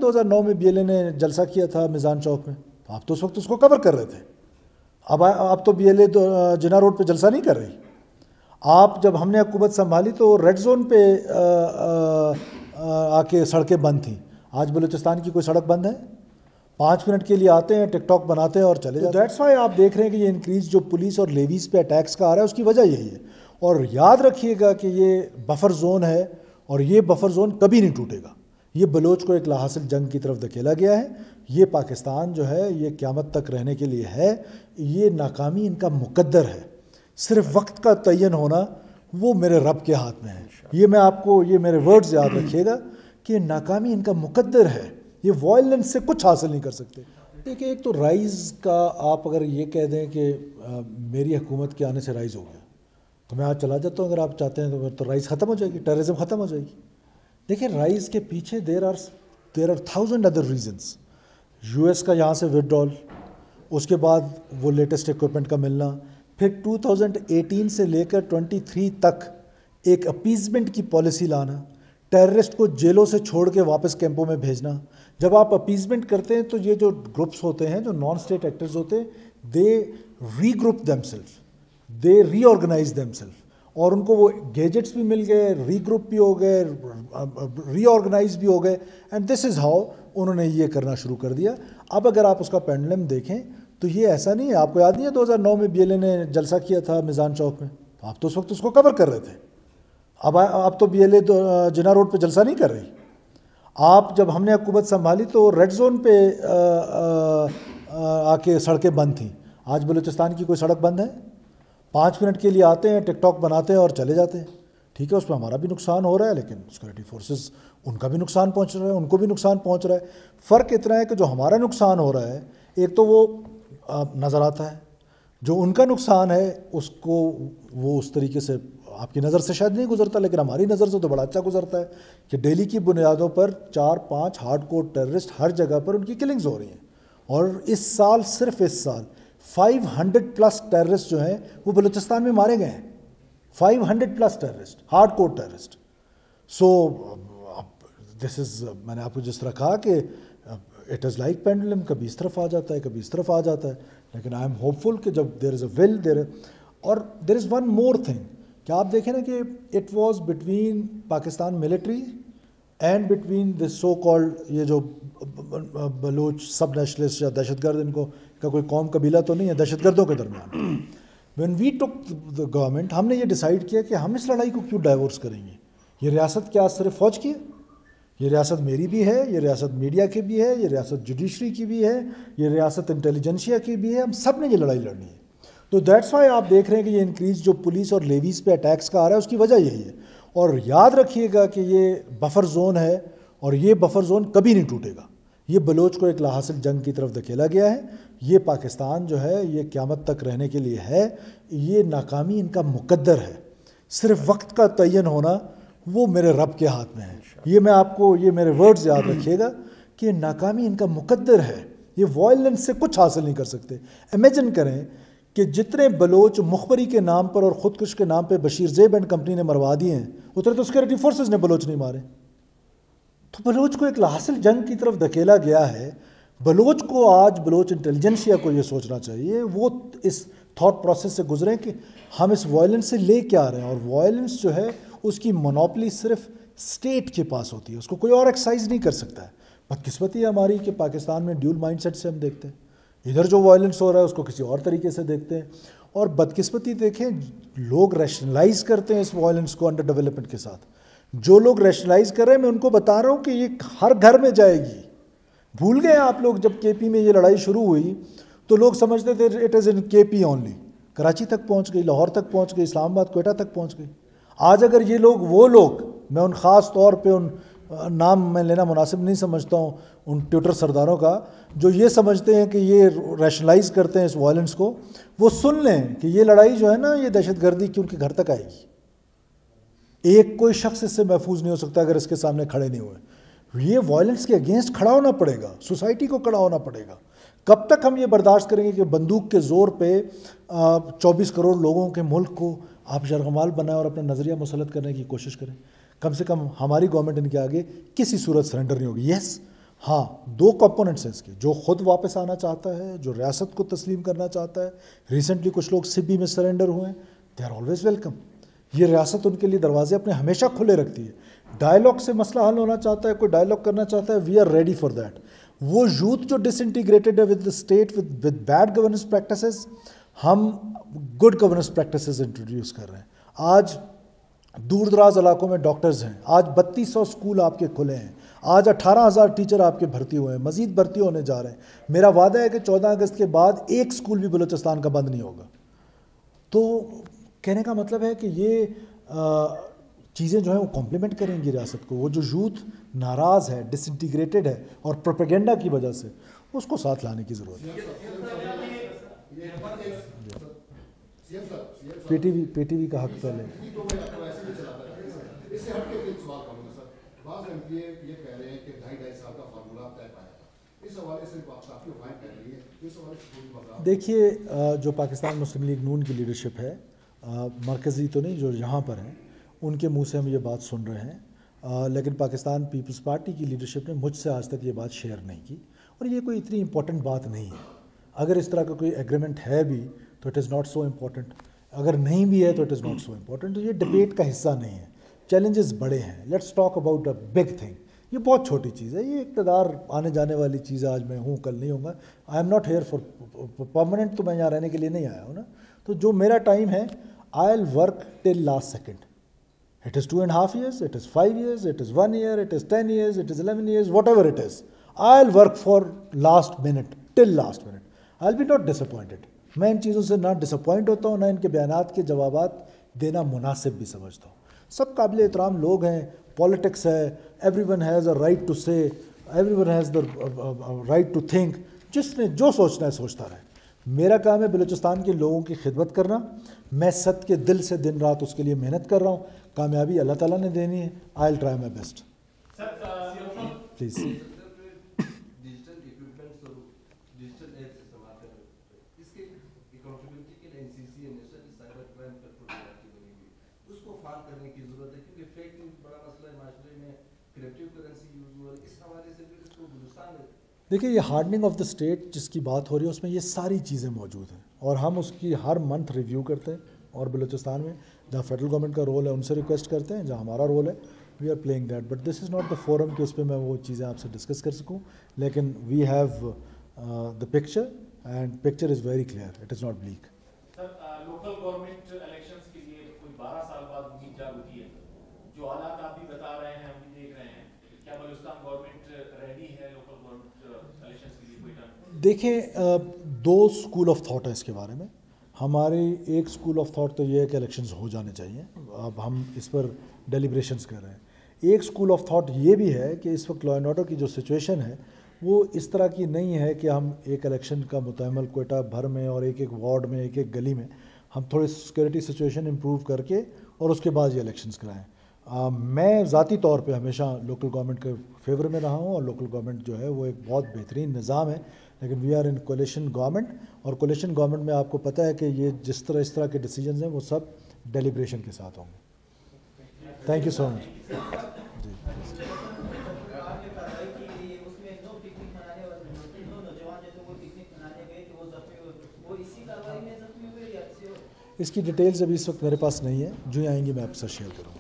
2009 میں BLA نے جلسہ کیا تھا میزان چوک میں، تو آپ تو اس وقت اس کو کور کر رہے تھے. اب تو BLA جناح روڈ پہ جلسہ نہیں کر رہی. آپ جب ہم نے حکومت سنبھالی تو ریڈ زون پہ آ کے سڑکیں بند تھیں. آج بلوچستان کی کوئی سڑک بند ہے؟ 5 منٹ کے لیے آتے ہیں، ٹک ٹاک بناتے ہیں اور چلے جاتے ہیں. دیٹس وائی آپ دیکھ رہے ہیں کہ یہ انکریز جو پولیس اور لیویز پہ اٹیکس کا آ رہا ہے، اس کی وجہ یہی ہے. اور یاد رکھیے گا کہ یہ بفر زون ہے اور یہ بفر زون کبھی نہیں ٹوٹے گا. یہ بلوچ کو ایک لاحاصل جنگ کی طرف دھکیلا گیا ہے. یہ پاکستان جو ہے یہ قیامت تک رہنے کے لیے ہے. یہ ناکامی ان کا مقدر ہے. صرف وقت کا تعین ہونا وہ میرے رب کے ہاتھ میں ہے. یہ میں آپ کو یہ میرے ورڈز یاد رکھیے گا کہ ناکامی ان کا مقدر ہے. یہ وائلنس سے کچھ حاصل نہیں کر سکتے. دیکھیں، ایک تو رائز کا آپ اگر یہ کہہ دیں کہ میری حکومت کے آنے سے رائز ہو گیا تو میں آج چلا جاتا ہوں. اگر آپ چاہتے ہیں تو رائز ختم ہو جائے گی، ٹیررزم ختم ہو جائے گی. دیکھیں، رائز کے پیچھے there are 1000 other reasons. US کا یہاں سے وڈرال، اس کے بعد وہ لیٹسٹ ایکوپمنٹ کا ملنا، پھر 2018 سے لے کر 23 تک ایک اپیزمنٹ کی پالیسی لانا، ٹیررسٹ کو جیلوں سے چھوڑ کے واپس کیمپوں میں بھیجنا. جب آپ اپیزمنٹ کرتے ہیں تو یہ جو گروپس ہوتے ہیں، جو نان اسٹیٹ ایکٹرز ہوتے ہیں، دے ری گروپ دیم سیلف، دے ری آرگنائز دیم سیلف، اور ان کو وہ گیجٹس بھی مل گئے، ری گروپ بھی ہو گئے، ری آرگنائز بھی ہو گئے. اینڈ دس از ہاؤ انہوں نے یہ کرنا شروع کر دیا. اب اگر آپ اس کا پینڈلم دیکھیں تو یہ ایسا نہیں ہے. آپ کو یاد نہیں ہے 2009 میں BLA نے جلسہ کیا تھا میزان چوک میں، تو آپ تو اس وقت اس کو کور کر رہے تھے. اب تو BLA جناح روڈ پہ جلسہ نہیں کر رہی. آپ جب ہم نے حکومت سنبھالی تو ریڈ زون پہ آ کے سڑکیں بند تھیں. آج بلوچستان کی کوئی سڑک بند ہے؟ 5 منٹ کے لیے آتے ہیں، ٹک ٹاک بناتے ہیں اور چلے جاتے ہیں. ٹھیک ہے، اس پہ ہمارا بھی نقصان ہو رہا ہے، لیکن سیکورٹی فورسز ان کا بھی نقصان پہنچ رہا ہے، ان کو بھی نقصان پہنچ رہا ہے. فرق اتنا ہے کہ جو ہمارا نقصان ہو رہا ہے ایک تو وہ نظر آتا ہے، جو ان کا نقصان ہے اس کو وہ اس طریقے سے آپ کی نظر سے شاید نہیں گزرتا، لیکن ہماری نظر سے تو بڑا اچھا گزرتا ہے کہ ڈیلی کی بنیادوں پر 4-5 ہارڈ کور ٹیررسٹ ہر جگہ پر ان کی کلنگز ہو رہی ہیں. اور اس سال، صرف اس سال 500+ ٹیررسٹ جو ہیں وہ بلوچستان میں مارے گئے ہیں. 500+ ٹیررسٹ، ہارڈ کور ٹیررسٹ. سو دس از، میں نے آپ کو جس طرح کہا کہ اٹ از لائک پینڈولم، کبھی اس طرف آ جاتا ہے، کبھی اس طرف آ جاتا ہے. لیکن آئی ایم ہوپ فل کہ جب دیر از اے ول دیر. اور دیر از ون مور تھنگ کہ آپ دیکھیں نا کہ it was between Pakistan military and between this so called یہ جو بلوچ سب نیشنلسٹ یا دہشت گرد، ان کو کا کوئی قوم قبیلہ تو نہیں ہے، دہشت گردوں کے درمیان. When we tick the government, ہم نے یہ ڈیسائیڈ کیا کہ ہم اس لڑائی کو کیوں ڈائیورس کریں گے. یہ ریاست کیا صرف فوج کی ہے؟ یہ ریاست میری بھی ہے، یہ ریاست میڈیا کی بھی ہے، یہ ریاست جوڈیشری کی بھی ہے، یہ ریاست انٹیلیجنسیا کی بھی ہے. ہم سب نے یہ لڑائی لڑنی ہے. تو دیٹس وائی آپ دیکھ رہے ہیں کہ یہ انکریز جو پولیس اور لیویز پہ اٹیکس کا آ رہا ہے، اس کی وجہ یہی ہے. اور یاد رکھیے گا کہ یہ بفر زون ہے اور یہ بفر زون کبھی نہیں ٹوٹے گا. یہ بلوچ کو ایک لاحاصل جنگ کی طرف دھکیلا گیا ہے. یہ پاکستان جو ہے یہ قیامت تک رہنے کے لیے ہے. یہ ناکامی ان کا مقدر ہے. صرف وقت کا تعین ہونا وہ میرے رب کے ہاتھ میں ہے. یہ میں آپ کو یہ میرے ورڈز یاد رکھیے گا کہ ناکامی ان کا مقدر ہے. یہ وائلنس سے کچھ حاصل نہیں کر سکتے. امیجن کریں کہ جتنے بلوچ مخبری کے نام پر اور خودکش کے نام پہ بشیر زیب اینڈ کمپنی نے مروا دیے ہیں، اتنے تو سیکورٹی فورسز نے بلوچ نہیں مارے. تو بلوچ کو ایک لاحاصل جنگ کی طرف دھکیلا گیا ہے. بلوچ کو آج، بلوچ انٹیلیجنسیا کو یہ سوچنا چاہیے، وہ اس تھاٹ پروسیس سے گزریں کہ ہم اس وائلنس سے لے کے آ رہے ہیں. اور وائلنس جو ہے اس کی مونوپلی صرف اسٹیٹ کے پاس ہوتی ہے، اس کو کوئی اور ایکسرسائز نہیں کر سکتا ہے. بدقسمتی ہے ہماری کہ پاکستان میں ڈیول مائنڈ سیٹ سے ہم دیکھتے ہیں. ادھر جو وائلنس ہو رہا ہے اس کو کسی اور طریقے سے دیکھتے ہیں. اور بدقسمتی دیکھیں، لوگ ریشنلائز کرتے ہیں اس وائلنس کو انڈر ڈیولپمنٹ کے ساتھ. جو لوگ ریشنلائز کر رہے ہیں، میں ان کو بتا رہا ہوں کہ یہ ہر گھر میں جائے گی. بھول گئے آپ لوگ، جب KP میں یہ لڑائی شروع ہوئی تو لوگ سمجھتے تھے it is in KP only. Karachi تک پہنچ گئی، لاہور تک پہنچ گئی، اسلام آباد، کوئٹہ تک پہنچ گئی. آج اگر یہ لوگ، وہ لوگ، میں ان خاص طور پہ ان نام میں لینا مناسب نہیں سمجھتا ہوں ان ٹویٹر سرداروں کا، جو یہ سمجھتے ہیں کہ یہ ریشنلائز کرتے ہیں اس وائلنس کو، وہ سن لیں کہ یہ لڑائی جو ہے نا، یہ دہشت گردی کی ان کے گھر تک آئے گی. ایک کوئی شخص اس سے محفوظ نہیں ہو سکتا اگر اس کے سامنے کھڑے نہیں ہوئے. یہ وائلنس کے اگینسٹ کھڑا ہونا پڑے گا، سوسائٹی کو کھڑا ہونا پڑے گا. کب تک ہم یہ برداشت کریں گے کہ بندوق کے زور پہ 24 کروڑ لوگوں کے ملک کو آپ یرغمال بنائیں اور اپنا نظریہ مسلط کرنے کی کوشش کریں؟ کم سے کم ہماری گورنمنٹ ان کے آگے کسی صورت سرنڈر نہیں ہوگی. یس، ہاں 2 کمپوننٹس ہیں اس کے, جو خود واپس آنا چاہتا ہے, جو ریاست کو تسلیم کرنا چاہتا ہے. ریسنٹلی کچھ لوگ سبی میں سرنڈر ہوئے ہیں, دے آر آلویز ویلکم. یہ ریاست ان کے لیے دروازے اپنے ہمیشہ کھلے رکھتی ہے. ڈائلاگ سے مسئلہ حل ہونا چاہتا ہے, کوئی ڈائلاگ کرنا چاہتا ہے, we are ready for that. وہ یوتھ جو ڈس انٹیگریٹڈ ہے with the state with bad governance practices, ہم گڈ گورننس پریکٹسز انٹروڈیوس کر رہے ہیں. آج دور دراز علاقوں میں ڈاکٹرز ہیں, آج 3200 اسکول آپ کے کھلے ہیں, آج 18,000 ٹیچر آپ کے بھرتی ہوئے ہیں, مزید بھرتی ہونے جا رہے ہیں. میرا وعدہ ہے کہ 14 اگست کے بعد ایک اسکول بھی بلوچستان کا بند نہیں ہوگا. تو کہنے کا مطلب ہے کہ یہ چیزیں جو ہیں وہ کمپلیمنٹ کریں گی ریاست کو. وہ جو یوتھ ناراض ہے, ڈس انٹیگریٹڈ ہے اور پروپیگنڈا کی وجہ سے, اس کو ساتھ لانے کی ضرورت ہے. پی ٹی وی کا حق پہلے. دیکھیے جو پاکستان مسلم لیگ نون کی لیڈرشپ ہے, مرکزی تو نہیں, جو یہاں پر ہیں ان کے منہ سے ہم یہ بات سن رہے ہیں, لیکن پاکستان پیپلز پارٹی کی لیڈرشپ نے مجھ سے آج تک یہ بات شیئر نہیں کی, اور یہ کوئی اتنی امپورٹنٹ بات نہیں ہے. اگر اس طرح کا کوئی ایگریمنٹ ہے بھی تو it is not so important, اگر نہیں بھی ہے تو it is not so important. تو یہ ڈبیٹ کا حصہ نہیں ہے. چیلنجز بڑے ہیں, let's talk about a big thing. یہ بہت چھوٹی چیز ہے, یہ اقتدار آنے جانے والی چیز ہے. آج میں ہوں, کل نہیں ہوں گا. I am not here for permanent, تو میں یہاں رہنے کے لیے نہیں آیا ہوں نا. تو جو میرا ٹائم ہے, I will work till last second. It is 2.5 years, it is 5 years, it is 1 year, it is 10 years, it is 11 years, whatever it is. I'll work for last minute, till last minute. I'll be not disappointed. میں ان چیزوں سے نہ disappoint ہوتا ہوں, نہ ان کے بیانات کے جوابات دینا مناسب بھی سمجھتا ہوں. سب قابل احترام لوگ ہیں, پالیٹکس ہے, everyone has a right to say, everyone has the right to think. جس نے جو سوچنا ہے سوچتا رہے. میرا کام ہے بلوچستان کے لوگوں کی خدمت کرنا. میں صد کے دل سے دن رات اس کے لیے محنت کر رہا ہوں. کامیابی اللہ تعالیٰ نے دینی ہے. I will try my best. Please. دیکھیے یہ ہارڈننگ آف دا اسٹیٹ جس کی بات ہو رہی ہے اس میں یہ ساری چیزیں موجود ہیں, اور ہم اس کی ہر منتھ ریویو کرتے ہیں. اور بلوچستان میں جہاں فیڈرل گورنمنٹ کا رول ہے ان سے ریکویسٹ کرتے ہیں, جہاں ہمارا رول ہے we are playing that. But this is not the forum کہ اس پہ میں وہ چیزیں آپ سے ڈسکس کر سکوں. لیکن we have the picture, and picture is very clear, it is not black. Sir local government elections کے لیے کوئی 12 سال بعد امید جاگ ہوتی ہے. جو حالات آپ بھی بتا رہے ہیں, ہم بھی دیکھ رہے ہیں, کیا بلوچستان گورنمنٹ ریڈی ہے لوکل گورنمنٹ الیکشنز کے لیے کوئی ٹائم؟ دیکھیں 2 اسکول آف تھاٹ ہے اس کے بارے میں. ہماری ایک اسکول آف تھاٹ تو یہ ہے کہ الیکشنز ہو جانے چاہیے. اب ہم اس پر ڈیلیبریشنز کر رہے ہیں. ایک اسکول آف تھاٹ یہ بھی ہے کہ اس وقت لا اینڈ آرڈر کی جو سچویشن ہے وہ اس طرح کی نہیں ہے کہ ہم ایک الیکشن کا متعمل کوئٹہ بھر میں اور ایک ایک وارڈ میں, ایک ایک گلی میں ہم تھوڑی سیکورٹی سچویشن امپروو کر کے اور اس کے بعد یہ الیکشنز کرائیں. میں ذاتی طور پہ ہمیشہ لوکل گورنمنٹ کے فیور میں رہا ہوں, اور لوکل گورنمنٹ جو ہے وہ ایک بہت بہترین نظام ہے. لیکن we are in coalition government, اور کولیشن گورنمنٹ میں آپ کو پتہ ہے کہ یہ اس طرح کے ڈیسیجنز ہیں وہ سب ڈیلیبریشن کے ساتھ ہوں گے. تھینک یو سو مچ. اس کی ڈیٹیلز ابھی اس وقت میرے پاس نہیں ہے, جو ہی آئیں گی میں آپ سے شیئر کروں گا.